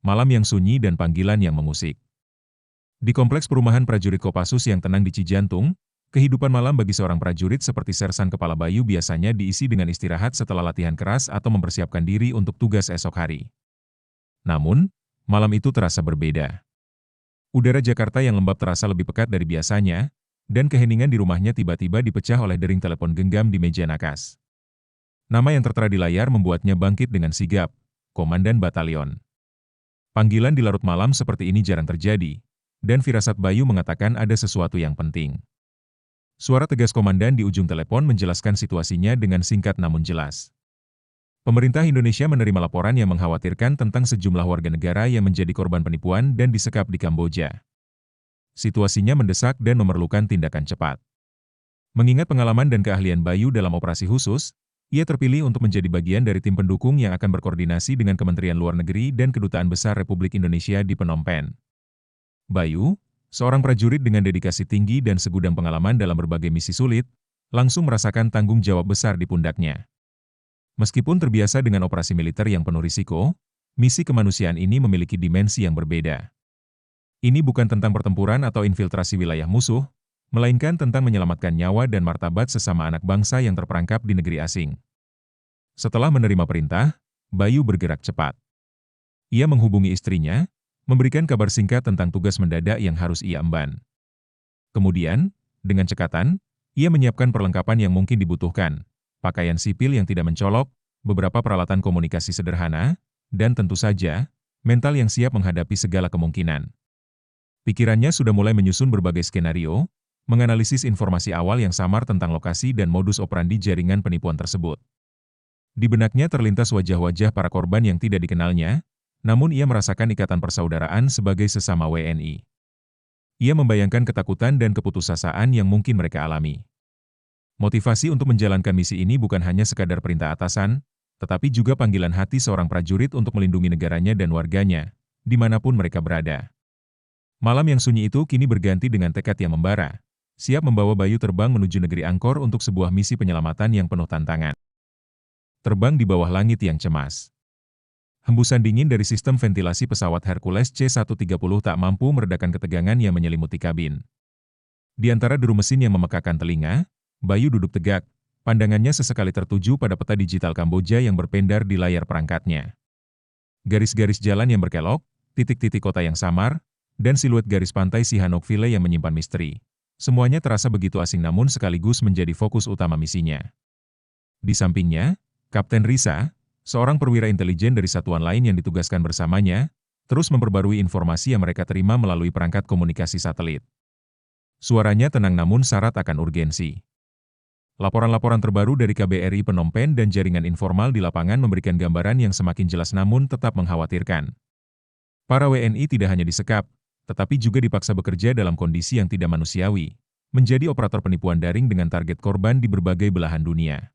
malam yang sunyi dan panggilan yang mengusik. Di kompleks perumahan prajurit Kopassus yang tenang di Cijantung, kehidupan malam bagi seorang prajurit seperti Sersan Kepala Bayu biasanya diisi dengan istirahat setelah latihan keras atau mempersiapkan diri untuk tugas esok hari. Namun, malam itu terasa berbeda. Udara Jakarta yang lembab terasa lebih pekat dari biasanya, dan keheningan di rumahnya tiba-tiba dipecah oleh dering telepon genggam di meja nakas. Nama yang tertera di layar membuatnya bangkit dengan sigap, Komandan Batalion. Panggilan di larut malam seperti ini jarang terjadi, dan firasat Bayu mengatakan ada sesuatu yang penting. Suara tegas komandan di ujung telepon menjelaskan situasinya dengan singkat namun jelas. Pemerintah Indonesia menerima laporan yang mengkhawatirkan tentang sejumlah warga negara yang menjadi korban penipuan dan disekap di Kamboja. Situasinya mendesak dan memerlukan tindakan cepat. Mengingat pengalaman dan keahlian Bayu dalam operasi khusus, ia terpilih untuk menjadi bagian dari tim pendukung yang akan berkoordinasi dengan Kementerian Luar Negeri dan Kedutaan Besar Republik Indonesia di Phnom Penh. Bayu, seorang prajurit dengan dedikasi tinggi dan segudang pengalaman dalam berbagai misi sulit, langsung merasakan tanggung jawab besar di pundaknya. Meskipun terbiasa dengan operasi militer yang penuh risiko, misi kemanusiaan ini memiliki dimensi yang berbeda. Ini bukan tentang pertempuran atau infiltrasi wilayah musuh, melainkan tentang menyelamatkan nyawa dan martabat sesama anak bangsa yang terperangkap di negeri asing. Setelah menerima perintah, Bayu bergerak cepat. Ia menghubungi istrinya, memberikan kabar singkat tentang tugas mendadak yang harus ia emban. Kemudian, dengan cekatan, ia menyiapkan perlengkapan yang mungkin dibutuhkan, pakaian sipil yang tidak mencolok, beberapa peralatan komunikasi sederhana, dan tentu saja, mental yang siap menghadapi segala kemungkinan. Pikirannya sudah mulai menyusun berbagai skenario, menganalisis informasi awal yang samar tentang lokasi dan modus operandi jaringan penipuan tersebut. Di benaknya terlintas wajah-wajah para korban yang tidak dikenalnya, namun ia merasakan ikatan persaudaraan sebagai sesama WNI. Ia membayangkan ketakutan dan keputusasaan yang mungkin mereka alami. Motivasi untuk menjalankan misi ini bukan hanya sekadar perintah atasan, tetapi juga panggilan hati seorang prajurit untuk melindungi negaranya dan warganya, dimanapun mereka berada. Malam yang sunyi itu kini berganti dengan tekad yang membara, siap membawa Bayu terbang menuju negeri Angkor untuk sebuah misi penyelamatan yang penuh tantangan. Terbang di bawah langit yang cemas. Hembusan dingin dari sistem ventilasi pesawat Hercules C-130 tak mampu meredakan ketegangan yang menyelimuti kabin. Di antara deru mesin yang memekakan telinga, Bayu duduk tegak, pandangannya sesekali tertuju pada peta digital Kamboja yang berpendar di layar perangkatnya. Garis-garis jalan yang berkelok, titik-titik kota yang samar, dan siluet garis pantai Sihanoukville yang menyimpan misteri. Semuanya terasa begitu asing namun sekaligus menjadi fokus utama misinya. Di sampingnya, Kapten Risa, seorang perwira intelijen dari satuan lain yang ditugaskan bersamanya, terus memperbarui informasi yang mereka terima melalui perangkat komunikasi satelit. Suaranya tenang namun syarat akan urgensi. Laporan-laporan terbaru dari KBRI Phnom Penh dan jaringan informal di lapangan memberikan gambaran yang semakin jelas namun tetap mengkhawatirkan. Para WNI tidak hanya disekap, tetapi juga dipaksa bekerja dalam kondisi yang tidak manusiawi, menjadi operator penipuan daring dengan target korban di berbagai belahan dunia.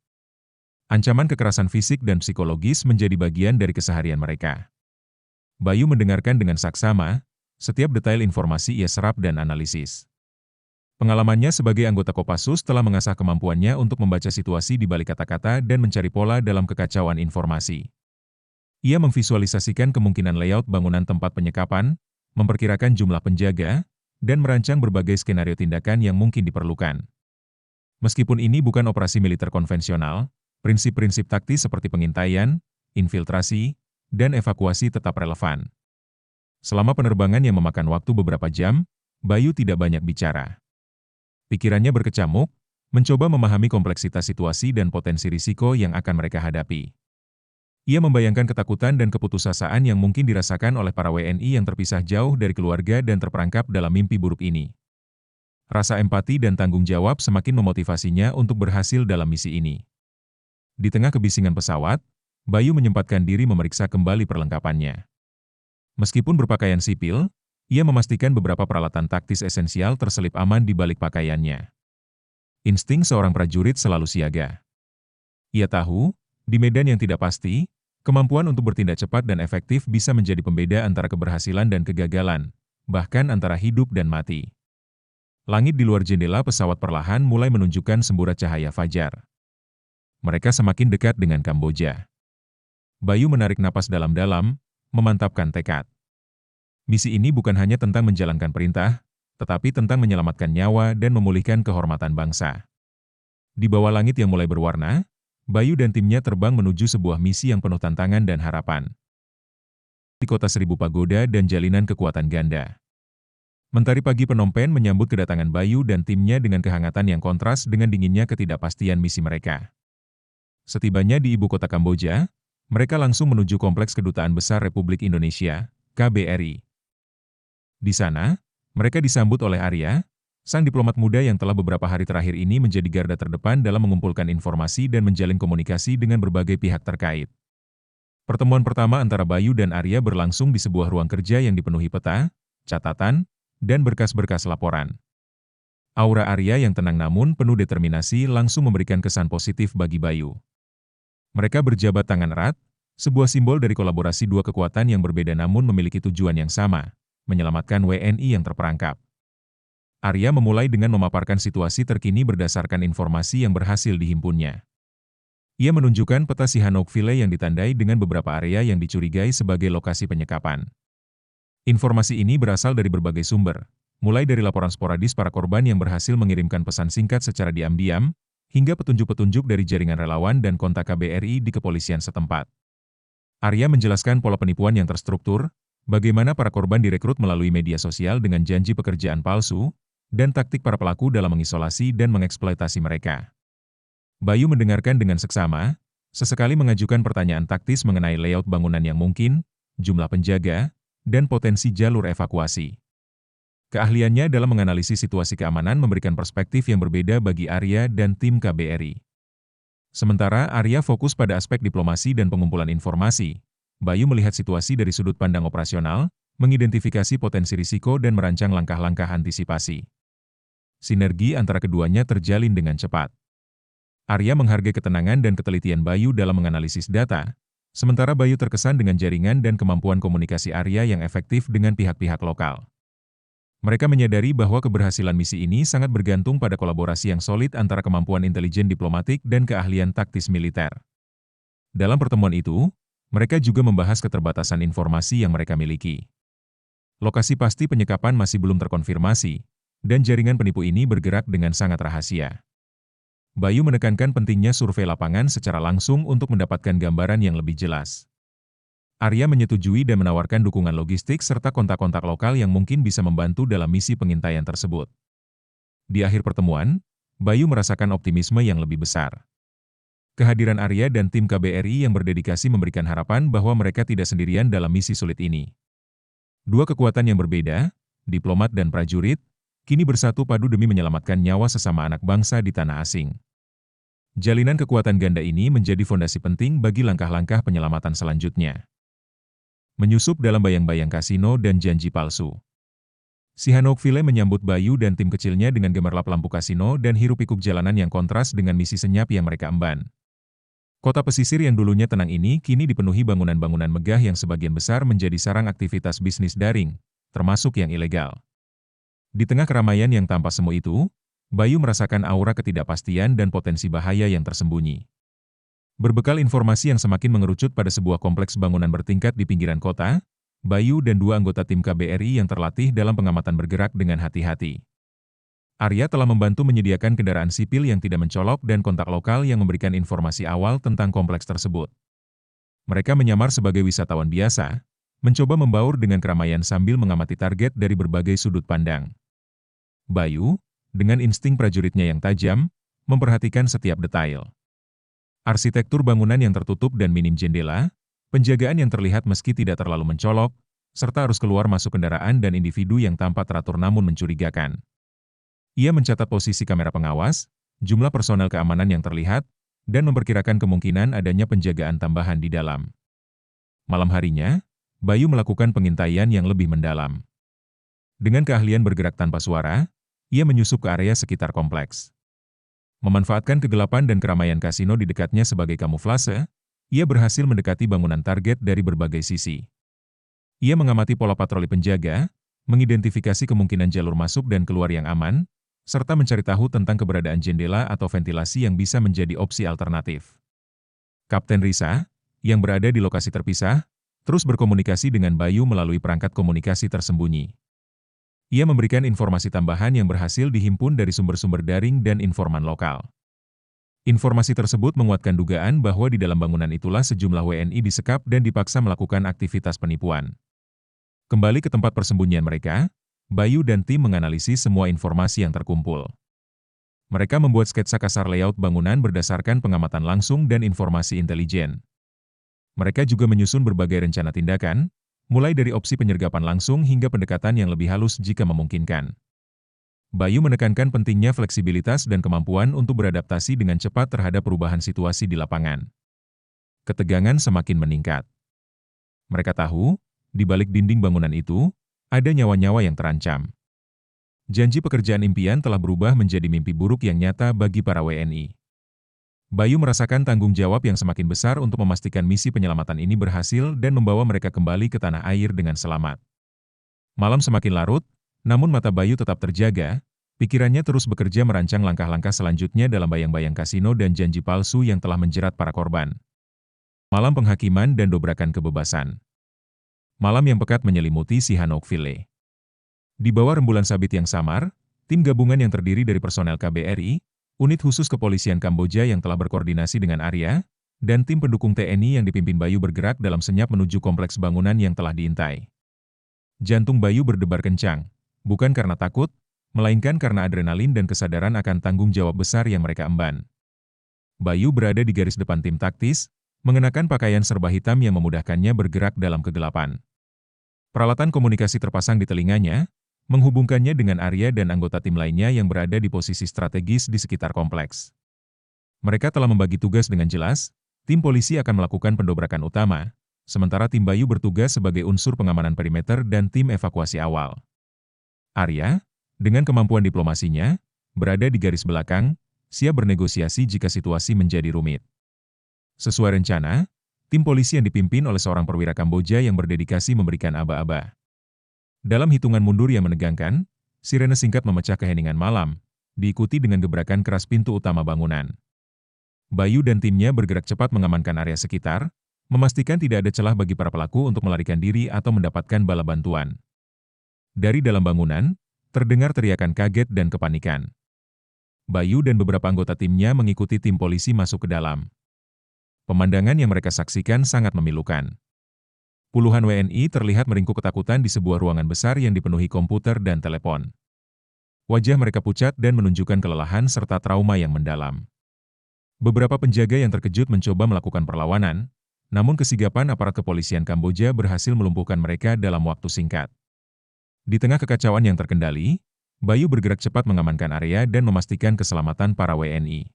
Ancaman kekerasan fisik dan psikologis menjadi bagian dari keseharian mereka. Bayu mendengarkan dengan saksama, setiap detail informasi ia serap dan analisis. Pengalamannya sebagai anggota Kopassus telah mengasah kemampuannya untuk membaca situasi di balik kata-kata dan mencari pola dalam kekacauan informasi. Ia memvisualisasikan kemungkinan layout bangunan tempat penyekapan, memperkirakan jumlah penjaga, dan merancang berbagai skenario tindakan yang mungkin diperlukan. Meskipun ini bukan operasi militer konvensional, prinsip-prinsip taktis seperti pengintaian, infiltrasi, dan evakuasi tetap relevan. Selama penerbangan yang memakan waktu beberapa jam, Bayu tidak banyak bicara. Pikirannya berkecamuk, mencoba memahami kompleksitas situasi dan potensi risiko yang akan mereka hadapi. Ia membayangkan ketakutan dan keputusasaan yang mungkin dirasakan oleh para WNI yang terpisah jauh dari keluarga dan terperangkap dalam mimpi buruk ini. Rasa empati dan tanggung jawab semakin memotivasinya untuk berhasil dalam misi ini. Di tengah kebisingan pesawat, Bayu menyempatkan diri memeriksa kembali perlengkapannya. Meskipun berpakaian sipil, ia memastikan beberapa peralatan taktis esensial terselip aman di balik pakaiannya. Insting seorang prajurit selalu siaga. Ia tahu, di medan yang tidak pasti, kemampuan untuk bertindak cepat dan efektif bisa menjadi pembeda antara keberhasilan dan kegagalan, bahkan antara hidup dan mati. Langit di luar jendela pesawat perlahan mulai menunjukkan semburat cahaya fajar. Mereka semakin dekat dengan Kamboja. Bayu menarik napas dalam-dalam, memantapkan tekad. Misi ini bukan hanya tentang menjalankan perintah, tetapi tentang menyelamatkan nyawa dan memulihkan kehormatan bangsa. Di bawah langit yang mulai berwarna, Bayu dan timnya terbang menuju sebuah misi yang penuh tantangan dan harapan. Di kota seribu pagoda dan jalinan kekuatan ganda. Mentari pagi Phnom Penh menyambut kedatangan Bayu dan timnya dengan kehangatan yang kontras dengan dinginnya ketidakpastian misi mereka. Setibanya di ibu kota Kamboja, mereka langsung menuju Kompleks Kedutaan Besar Republik Indonesia, KBRI. Di sana, mereka disambut oleh Arya, sang diplomat muda yang telah beberapa hari terakhir ini menjadi garda terdepan dalam mengumpulkan informasi dan menjalin komunikasi dengan berbagai pihak terkait. Pertemuan pertama antara Bayu dan Arya berlangsung di sebuah ruang kerja yang dipenuhi peta, catatan, dan berkas-berkas laporan. Aura Arya yang tenang namun penuh determinasi langsung memberikan kesan positif bagi Bayu. Mereka berjabat tangan erat, sebuah simbol dari kolaborasi dua kekuatan yang berbeda namun memiliki tujuan yang sama, menyelamatkan WNI yang terperangkap. Arya memulai dengan memaparkan situasi terkini berdasarkan informasi yang berhasil dihimpunnya. Ia menunjukkan peta Sihanoukville yang ditandai dengan beberapa area yang dicurigai sebagai lokasi penyekapan. Informasi ini berasal dari berbagai sumber, mulai dari laporan sporadis para korban yang berhasil mengirimkan pesan singkat secara diam-diam, hingga petunjuk-petunjuk dari jaringan relawan dan kontak KBRI di kepolisian setempat. Arya menjelaskan pola penipuan yang terstruktur, bagaimana para korban direkrut melalui media sosial dengan janji pekerjaan palsu, dan taktik para pelaku dalam mengisolasi dan mengeksploitasi mereka. Bayu mendengarkan dengan seksama, sesekali mengajukan pertanyaan taktis mengenai layout bangunan yang mungkin, jumlah penjaga, dan potensi jalur evakuasi. Keahliannya dalam menganalisis situasi keamanan memberikan perspektif yang berbeda bagi Arya dan tim KBRI. Sementara Arya fokus pada aspek diplomasi dan pengumpulan informasi, Bayu melihat situasi dari sudut pandang operasional, mengidentifikasi potensi risiko dan merancang langkah-langkah antisipasi. Sinergi antara keduanya terjalin dengan cepat. Arya menghargai ketenangan dan ketelitian Bayu dalam menganalisis data, sementara Bayu terkesan dengan jaringan dan kemampuan komunikasi Arya yang efektif dengan pihak-pihak lokal. Mereka menyadari bahwa keberhasilan misi ini sangat bergantung pada kolaborasi yang solid antara kemampuan intelijen diplomatik dan keahlian taktis militer. Dalam pertemuan itu, mereka juga membahas keterbatasan informasi yang mereka miliki. Lokasi pasti penyekapan masih belum terkonfirmasi, dan jaringan penipu ini bergerak dengan sangat rahasia. Bayu menekankan pentingnya survei lapangan secara langsung untuk mendapatkan gambaran yang lebih jelas. Arya menyetujui dan menawarkan dukungan logistik serta kontak-kontak lokal yang mungkin bisa membantu dalam misi pengintaian tersebut. Di akhir pertemuan, Bayu merasakan optimisme yang lebih besar. Kehadiran Arya dan tim KBRI yang berdedikasi memberikan harapan bahwa mereka tidak sendirian dalam misi sulit ini. Dua kekuatan yang berbeda, diplomat dan prajurit, kini bersatu padu demi menyelamatkan nyawa sesama anak bangsa di tanah asing. Jalinan kekuatan ganda ini menjadi fondasi penting bagi langkah-langkah penyelamatan selanjutnya. Menyusup dalam bayang-bayang kasino dan janji palsu. Sihanoukville menyambut Bayu dan tim kecilnya dengan gemerlap lampu kasino dan hiruk-pikuk jalanan yang kontras dengan misi senyap yang mereka emban. Kota pesisir yang dulunya tenang ini kini dipenuhi bangunan-bangunan megah yang sebagian besar menjadi sarang aktivitas bisnis daring, termasuk yang ilegal. Di tengah keramaian yang tanpa semu itu, Bayu merasakan aura ketidakpastian dan potensi bahaya yang tersembunyi. Berbekal informasi yang semakin mengerucut pada sebuah kompleks bangunan bertingkat di pinggiran kota, Bayu dan dua anggota tim KBRI yang terlatih dalam pengamatan bergerak dengan hati-hati. Arya telah membantu menyediakan kendaraan sipil yang tidak mencolok dan kontak lokal yang memberikan informasi awal tentang kompleks tersebut. Mereka menyamar sebagai wisatawan biasa, mencoba membaur dengan keramaian sambil mengamati target dari berbagai sudut pandang. Bayu, dengan insting prajuritnya yang tajam, memperhatikan setiap detail. Arsitektur bangunan yang tertutup dan minim jendela, penjagaan yang terlihat meski tidak terlalu mencolok, serta arus keluar masuk kendaraan dan individu yang tampak teratur namun mencurigakan. Ia mencatat posisi kamera pengawas, jumlah personel keamanan yang terlihat, dan memperkirakan kemungkinan adanya penjagaan tambahan di dalam. Malam harinya, Bayu melakukan pengintaian yang lebih mendalam. Dengan keahlian bergerak tanpa suara, ia menyusup ke area sekitar kompleks. Memanfaatkan kegelapan dan keramaian kasino di dekatnya sebagai kamuflase, ia berhasil mendekati bangunan target dari berbagai sisi. Ia mengamati pola patroli penjaga, mengidentifikasi kemungkinan jalur masuk dan keluar yang aman, serta mencari tahu tentang keberadaan jendela atau ventilasi yang bisa menjadi opsi alternatif. Kapten Risa, yang berada di lokasi terpisah, terus berkomunikasi dengan Bayu melalui perangkat komunikasi tersembunyi. Ia memberikan informasi tambahan yang berhasil dihimpun dari sumber-sumber daring dan informan lokal. Informasi tersebut menguatkan dugaan bahwa di dalam bangunan itulah sejumlah WNI disekap dan dipaksa melakukan aktivitas penipuan. Kembali ke tempat persembunyian mereka, Bayu dan tim menganalisis semua informasi yang terkumpul. Mereka membuat sketsa kasar layout bangunan berdasarkan pengamatan langsung dan informasi intelijen. Mereka juga menyusun berbagai rencana tindakan, mulai dari opsi penyergapan langsung hingga pendekatan yang lebih halus jika memungkinkan. Bayu menekankan pentingnya fleksibilitas dan kemampuan untuk beradaptasi dengan cepat terhadap perubahan situasi di lapangan. Ketegangan semakin meningkat. Mereka tahu, di balik dinding bangunan itu, ada nyawa-nyawa yang terancam. Janji pekerjaan impian telah berubah menjadi mimpi buruk yang nyata bagi para WNI. Bayu merasakan tanggung jawab yang semakin besar untuk memastikan misi penyelamatan ini berhasil dan membawa mereka kembali ke tanah air dengan selamat. Malam semakin larut, namun mata Bayu tetap terjaga, pikirannya terus bekerja merancang langkah-langkah selanjutnya dalam bayang-bayang kasino dan janji palsu yang telah menjerat para korban. Malam penghakiman dan dobrakan kebebasan. Malam yang pekat menyelimuti Sihanoukville. Di bawah rembulan sabit yang samar, tim gabungan yang terdiri dari personel KBRI, unit khusus kepolisian Kamboja yang telah berkoordinasi dengan Arya, dan tim pendukung TNI yang dipimpin Bayu bergerak dalam senyap menuju kompleks bangunan yang telah diintai. Jantung Bayu berdebar kencang. Bukan karena takut, melainkan karena adrenalin dan kesadaran akan tanggung jawab besar yang mereka emban. Bayu berada di garis depan tim taktis, mengenakan pakaian serba hitam yang memudahkannya bergerak dalam kegelapan. Peralatan komunikasi terpasang di telinganya, menghubungkannya dengan Arya dan anggota tim lainnya yang berada di posisi strategis di sekitar kompleks. Mereka telah membagi tugas dengan jelas, tim polisi akan melakukan pendobrakan utama, sementara tim Bayu bertugas sebagai unsur pengamanan perimeter dan tim evakuasi awal. Arya, dengan kemampuan diplomasinya, berada di garis belakang, siap bernegosiasi jika situasi menjadi rumit. Sesuai rencana, tim polisi yang dipimpin oleh seorang perwira Kamboja yang berdedikasi memberikan aba-aba. Dalam hitungan mundur yang menegangkan, sirene singkat memecah keheningan malam, diikuti dengan gebrakan keras pintu utama bangunan. Bayu dan timnya bergerak cepat mengamankan area sekitar, memastikan tidak ada celah bagi para pelaku untuk melarikan diri atau mendapatkan bala bantuan. Dari dalam bangunan, terdengar teriakan kaget dan kepanikan. Bayu dan beberapa anggota timnya mengikuti tim polisi masuk ke dalam. Pemandangan yang mereka saksikan sangat memilukan. Puluhan WNI terlihat meringkuk ketakutan di sebuah ruangan besar yang dipenuhi komputer dan telepon. Wajah mereka pucat dan menunjukkan kelelahan serta trauma yang mendalam. Beberapa penjaga yang terkejut mencoba melakukan perlawanan, namun kesigapan aparat kepolisian Kamboja berhasil melumpuhkan mereka dalam waktu singkat. Di tengah kekacauan yang terkendali, Bayu bergerak cepat mengamankan area dan memastikan keselamatan para WNI.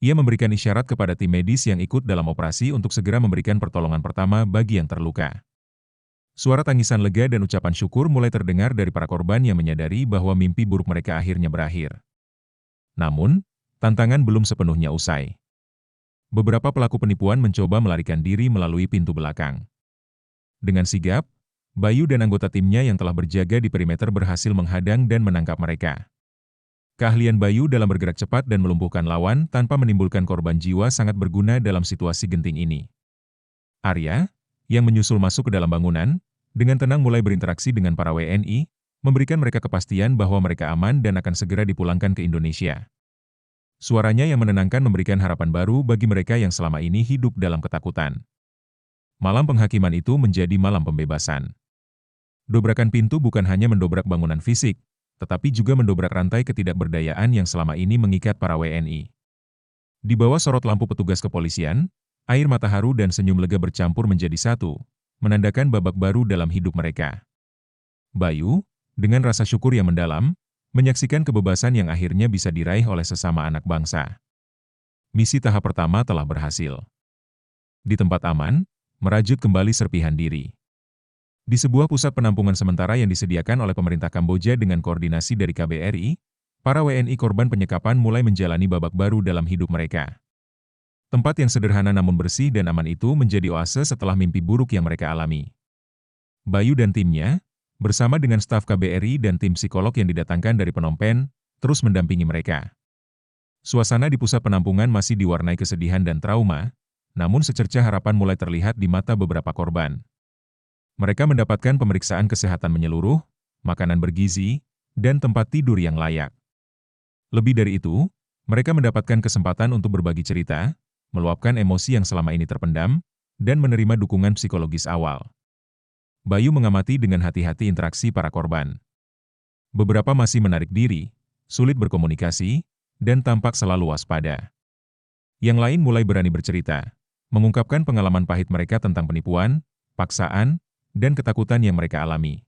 Ia memberikan isyarat kepada tim medis yang ikut dalam operasi untuk segera memberikan pertolongan pertama bagi yang terluka. Suara tangisan lega dan ucapan syukur mulai terdengar dari para korban yang menyadari bahwa mimpi buruk mereka akhirnya berakhir. Namun, tantangan belum sepenuhnya usai. Beberapa pelaku penipuan mencoba melarikan diri melalui pintu belakang. Dengan sigap, Bayu dan anggota timnya yang telah berjaga di perimeter berhasil menghadang dan menangkap mereka. Keahlian Bayu dalam bergerak cepat dan melumpuhkan lawan tanpa menimbulkan korban jiwa sangat berguna dalam situasi genting ini. Arya, yang menyusul masuk ke dalam bangunan, dengan tenang mulai berinteraksi dengan para WNI, memberikan mereka kepastian bahwa mereka aman dan akan segera dipulangkan ke Indonesia. Suaranya yang menenangkan memberikan harapan baru bagi mereka yang selama ini hidup dalam ketakutan. Malam penghakiman itu menjadi malam pembebasan. Dobrakan pintu bukan hanya mendobrak bangunan fisik, tetapi juga mendobrak rantai ketidakberdayaan yang selama ini mengikat para WNI. Di bawah sorot lampu petugas kepolisian, air mata haru dan senyum lega bercampur menjadi satu, menandakan babak baru dalam hidup mereka. Bayu, dengan rasa syukur yang mendalam, menyaksikan kebebasan yang akhirnya bisa diraih oleh sesama anak bangsa. Misi tahap pertama telah berhasil. Di tempat aman, merajut kembali serpihan diri. Di sebuah pusat penampungan sementara yang disediakan oleh pemerintah Kamboja dengan koordinasi dari KBRI, para WNI korban penyekapan mulai menjalani babak baru dalam hidup mereka. Tempat yang sederhana namun bersih dan aman itu menjadi oase setelah mimpi buruk yang mereka alami. Bayu dan timnya, bersama dengan staf KBRI dan tim psikolog yang didatangkan dari Phnom Penh, terus mendampingi mereka. Suasana di pusat penampungan masih diwarnai kesedihan dan trauma, Namun secercah harapan mulai terlihat di mata beberapa korban. Mereka mendapatkan pemeriksaan kesehatan menyeluruh, makanan bergizi, dan tempat tidur yang layak. Lebih dari itu, mereka mendapatkan kesempatan untuk berbagi cerita, meluapkan emosi yang selama ini terpendam, dan menerima dukungan psikologis awal. Bayu mengamati dengan hati-hati interaksi para korban. Beberapa masih menarik diri, sulit berkomunikasi, dan tampak selalu waspada. Yang lain mulai berani bercerita, mengungkapkan pengalaman pahit mereka tentang penipuan, paksaan, dan ketakutan yang mereka alami.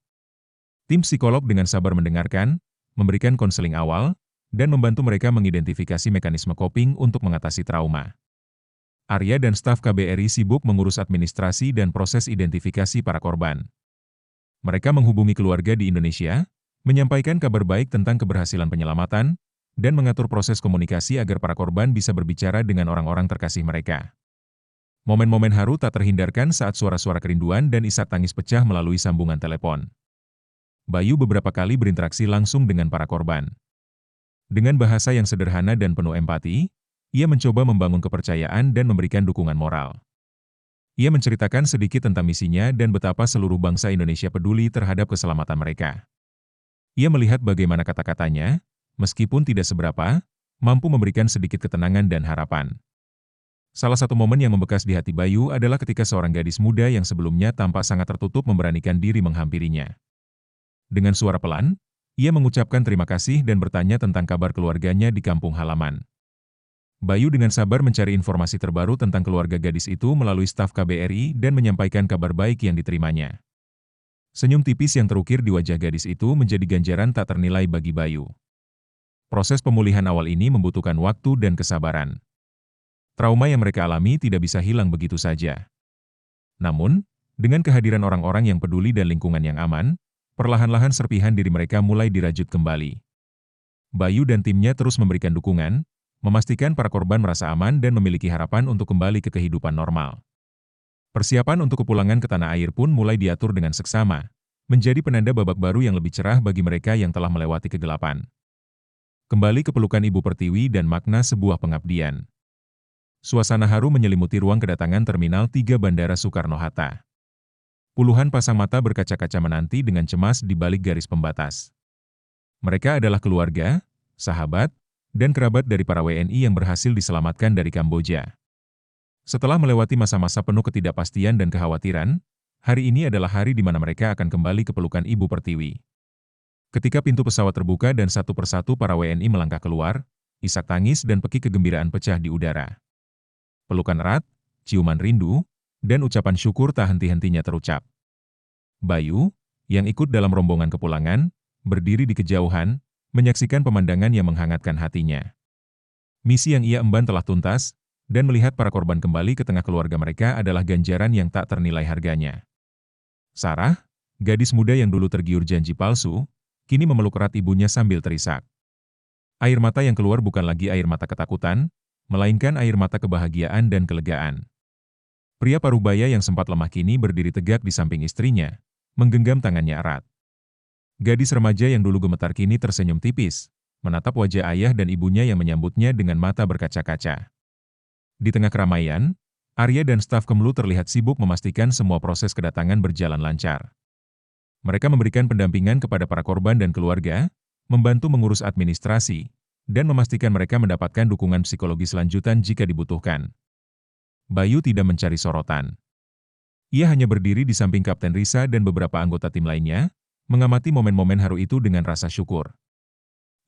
Tim psikolog dengan sabar mendengarkan, memberikan konseling awal, dan membantu mereka mengidentifikasi mekanisme coping untuk mengatasi trauma. Arya dan staf KBRI sibuk mengurus administrasi dan proses identifikasi para korban. Mereka menghubungi keluarga di Indonesia, menyampaikan kabar baik tentang keberhasilan penyelamatan, dan mengatur proses komunikasi agar para korban bisa berbicara dengan orang-orang terkasih mereka. Momen-momen haru tak terhindarkan saat suara-suara kerinduan dan isak tangis pecah melalui sambungan telepon. Bayu beberapa kali berinteraksi langsung dengan para korban. Dengan bahasa yang sederhana dan penuh empati, ia mencoba membangun kepercayaan dan memberikan dukungan moral. Ia menceritakan sedikit tentang misinya dan betapa seluruh bangsa Indonesia peduli terhadap keselamatan mereka. Ia melihat bagaimana kata-katanya, meskipun tidak seberapa, mampu memberikan sedikit ketenangan dan harapan. Salah satu momen yang membekas di hati Bayu adalah ketika seorang gadis muda yang sebelumnya tampak sangat tertutup memberanikan diri menghampirinya. Dengan suara pelan, ia mengucapkan terima kasih dan bertanya tentang kabar keluarganya di kampung halaman. Bayu dengan sabar mencari informasi terbaru tentang keluarga gadis itu melalui staf KBRI dan menyampaikan kabar baik yang diterimanya. Senyum tipis yang terukir di wajah gadis itu menjadi ganjaran tak ternilai bagi Bayu. Proses pemulihan awal ini membutuhkan waktu dan kesabaran. Trauma yang mereka alami tidak bisa hilang begitu saja. Namun, dengan kehadiran orang-orang yang peduli dan lingkungan yang aman, perlahan-lahan serpihan diri mereka mulai dirajut kembali. Bayu dan timnya terus memberikan dukungan, memastikan para korban merasa aman dan memiliki harapan untuk kembali ke kehidupan normal. Persiapan untuk kepulangan ke tanah air pun mulai diatur dengan seksama, menjadi penanda babak baru yang lebih cerah bagi mereka yang telah melewati kegelapan. Kembali ke pelukan Ibu Pertiwi dan makna sebuah pengabdian. Suasana haru menyelimuti ruang kedatangan Terminal 3 Bandara Soekarno-Hatta. Puluhan pasang mata berkaca-kaca menanti dengan cemas di balik garis pembatas. Mereka adalah keluarga, sahabat, dan kerabat dari para WNI yang berhasil diselamatkan dari Kamboja. Setelah melewati masa-masa penuh ketidakpastian dan kekhawatiran, hari ini adalah hari di mana mereka akan kembali ke pelukan Ibu Pertiwi. Ketika pintu pesawat terbuka dan satu persatu para WNI melangkah keluar, isak tangis dan pekik kegembiraan pecah di udara. Pelukan erat, ciuman rindu, dan ucapan syukur tak henti-hentinya terucap. Bayu, yang ikut dalam rombongan kepulangan, berdiri di kejauhan, menyaksikan pemandangan yang menghangatkan hatinya. Misi yang ia emban telah tuntas, dan melihat para korban kembali ke tengah keluarga mereka adalah ganjaran yang tak ternilai harganya. Sarah, gadis muda yang dulu tergiur janji palsu, kini memeluk erat ibunya sambil terisak. Air mata yang keluar bukan lagi air mata ketakutan, melainkan air mata kebahagiaan dan kelegaan. Pria parubaya yang sempat lemah kini berdiri tegak di samping istrinya, menggenggam tangannya erat. Gadis remaja yang dulu gemetar kini tersenyum tipis, menatap wajah ayah dan ibunya yang menyambutnya dengan mata berkaca-kaca. Di tengah keramaian, Arya dan staf Kemlu terlihat sibuk memastikan semua proses kedatangan berjalan lancar. Mereka memberikan pendampingan kepada para korban dan keluarga, membantu mengurus administrasi, dan memastikan mereka mendapatkan dukungan psikologis lanjutan jika dibutuhkan. Bayu tidak mencari sorotan. Ia hanya berdiri di samping Kapten Risa dan beberapa anggota tim lainnya, mengamati momen-momen haru itu dengan rasa syukur.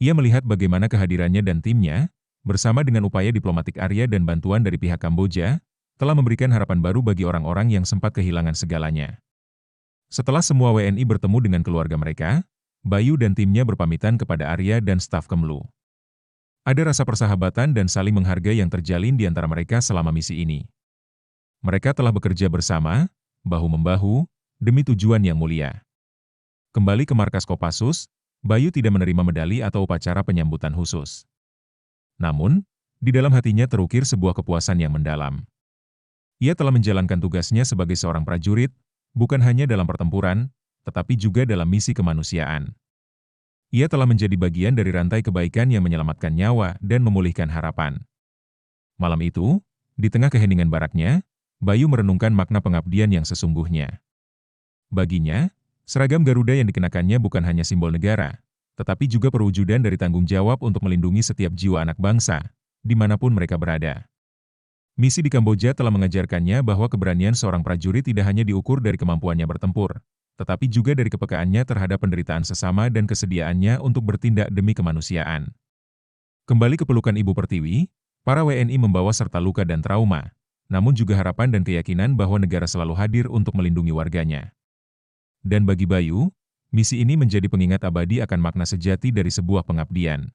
Ia melihat bagaimana kehadirannya dan timnya, bersama dengan upaya diplomatik Arya dan bantuan dari pihak Kamboja, telah memberikan harapan baru bagi orang-orang yang sempat kehilangan segalanya. Setelah semua WNI bertemu dengan keluarga mereka, Bayu dan timnya berpamitan kepada Arya dan staf Kemlu. Ada rasa persahabatan dan saling menghargai yang terjalin di antara mereka selama misi ini. Mereka telah bekerja bersama, bahu-membahu, demi tujuan yang mulia. Kembali ke markas Kopassus, Bayu tidak menerima medali atau upacara penyambutan khusus. Namun, di dalam hatinya terukir sebuah kepuasan yang mendalam. Ia telah menjalankan tugasnya sebagai seorang prajurit, bukan hanya dalam pertempuran, tetapi juga dalam misi kemanusiaan. Ia telah menjadi bagian dari rantai kebaikan yang menyelamatkan nyawa dan memulihkan harapan. Malam itu, Di tengah keheningan baraknya, Bayu merenungkan makna pengabdian yang sesungguhnya. Baginya, seragam Garuda yang dikenakannya bukan hanya simbol negara, tetapi juga perwujudan dari tanggung jawab untuk melindungi setiap jiwa anak bangsa, dimanapun mereka berada. Misi di Kamboja telah mengajarkannya bahwa keberanian seorang prajurit tidak hanya diukur dari kemampuannya bertempur, tetapi juga dari kepekaannya terhadap penderitaan sesama dan kesediaannya untuk bertindak demi kemanusiaan. Kembali ke pelukan Ibu Pertiwi, para WNI membawa serta luka dan trauma, namun juga harapan dan keyakinan bahwa negara selalu hadir untuk melindungi warganya. Dan bagi Bayu, misi ini menjadi pengingat abadi akan makna sejati dari sebuah pengabdian.